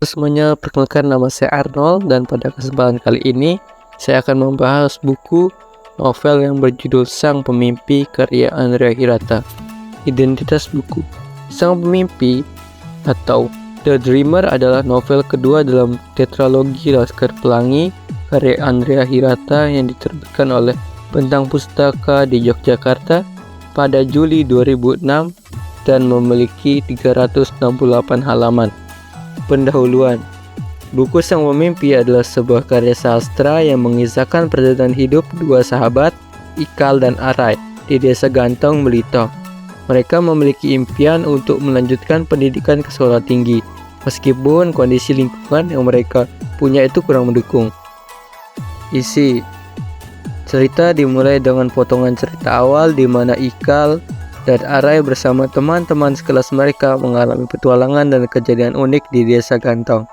semuanya, perkenalkan nama saya Arnold dan pada kesempatan kali ini saya akan membahas buku novel yang berjudul Sang Pemimpi karya Andrea Hirata. Identitas buku. Sang Pemimpi atau The Dreamer adalah novel kedua dalam tetralogi Laskar Pelangi karya Andrea Hirata yang diterbitkan oleh Bentang Pustaka di Yogyakarta pada Juli 2006 dan memiliki 368 halaman. Pendahuluan. Buku Sang Pemimpi adalah sebuah karya sastra yang mengisahkan perjalanan hidup dua sahabat, Ikal dan Arai, di desa Gantong, Melitong. Mereka memiliki impian untuk melanjutkan pendidikan ke sekolah tinggi, meskipun kondisi lingkungan yang mereka punya itu kurang mendukung. Isi cerita dimulai dengan potongan cerita awal di mana Ikal dan Arai bersama teman-teman sekelas mereka mengalami petualangan dan kejadian unik di desa Gantong.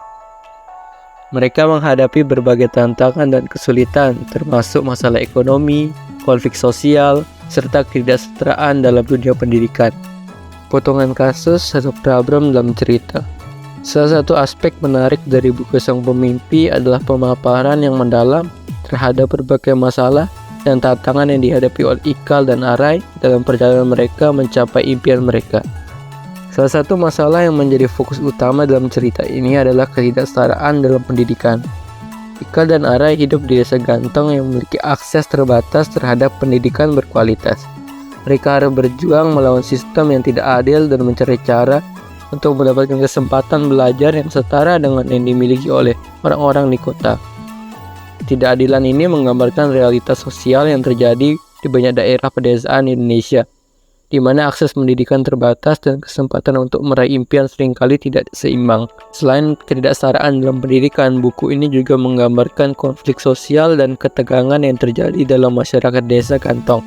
Mereka menghadapi berbagai tantangan dan kesulitan, termasuk masalah ekonomi, konflik sosial, serta ketidaksetaraan dalam dunia pendidikan. Potongan kasus atau problem dalam cerita. Salah satu aspek menarik dari buku Sang Pemimpi adalah pemaparan yang mendalam terhadap berbagai masalah dan tantangan yang dihadapi oleh Ikal dan Arai dalam perjalanan mereka mencapai impian mereka. Salah satu masalah yang menjadi fokus utama dalam cerita ini adalah ketidaksetaraan dalam pendidikan. Ikal dan Arai hidup di desa Gantong yang memiliki akses terbatas terhadap pendidikan berkualitas. Mereka harus berjuang melawan sistem yang tidak adil dan mencari cara untuk mendapatkan kesempatan belajar yang setara dengan yang dimiliki oleh orang-orang di kota. Ketidakadilan ini menggambarkan realitas sosial yang terjadi di banyak daerah pedesaan Indonesia, di mana akses pendidikan terbatas dan kesempatan untuk meraih impian seringkali tidak seimbang. Selain ketidaksetaraan dalam pendidikan, buku ini juga menggambarkan konflik sosial dan ketegangan yang terjadi dalam masyarakat desa Gantong.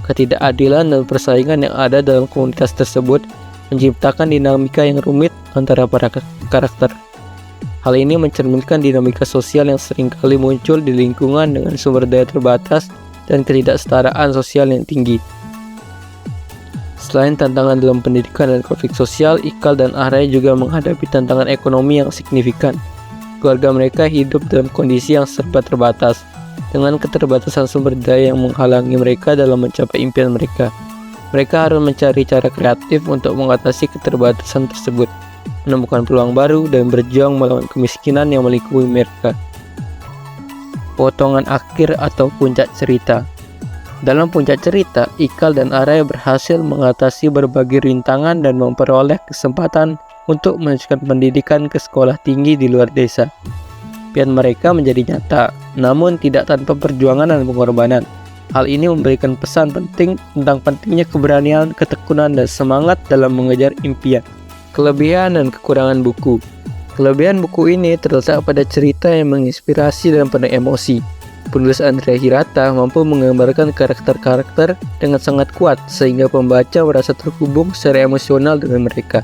Ketidakadilan dan persaingan yang ada dalam komunitas tersebut menciptakan dinamika yang rumit antara para karakter. Hal ini mencerminkan dinamika sosial yang seringkali muncul di lingkungan dengan sumber daya terbatas dan ketidaksetaraan sosial yang tinggi. Selain tantangan dalam pendidikan dan konflik sosial, Ikal dan Arai juga menghadapi tantangan ekonomi yang signifikan. Keluarga mereka hidup dalam kondisi yang serba terbatas, dengan keterbatasan sumber daya yang menghalangi mereka dalam mencapai impian mereka. Mereka harus mencari cara kreatif untuk mengatasi keterbatasan tersebut, menemukan peluang baru, dan berjuang melawan kemiskinan yang melingkupi mereka. Potongan akhir atau puncak cerita. Dalam puncak cerita, Ikal dan Arai berhasil mengatasi berbagai rintangan dan memperoleh kesempatan untuk melanjutkan pendidikan ke sekolah tinggi di luar desa. Impian mereka menjadi nyata, namun tidak tanpa perjuangan dan pengorbanan. Hal ini memberikan pesan penting tentang pentingnya keberanian, ketekunan, dan semangat dalam mengejar impian. Kelebihan dan kekurangan buku. Kelebihan buku ini terletak pada cerita yang menginspirasi dan penuh emosi. Penulis Andrea Hirata mampu menggambarkan karakter-karakter dengan sangat kuat sehingga pembaca merasa terhubung secara emosional dengan mereka.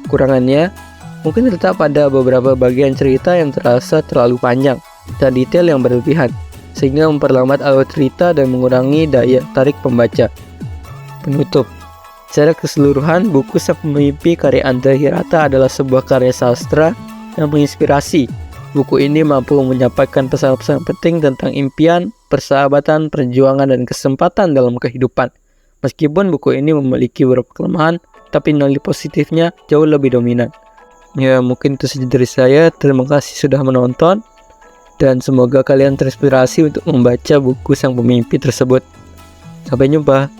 Kekurangannya mungkin terletak pada beberapa bagian cerita yang terasa terlalu panjang dan detail yang berlebihan, sehingga memperlambat alur cerita dan mengurangi daya tarik pembaca. Penutup. Secara keseluruhan, buku Sang Pemimpi karya Andrea Hirata adalah sebuah karya sastra yang menginspirasi. Buku ini mampu menyampaikan pesan-pesan penting tentang impian, persahabatan, perjuangan, dan kesempatan dalam kehidupan. Meskipun buku ini memiliki beberapa kelemahan, tapi nilai positifnya jauh lebih dominan. Ya, mungkin itu saja dari saya. Terima kasih sudah menonton, dan semoga kalian terinspirasi untuk membaca buku Sang Pemimpi tersebut. Sampai jumpa.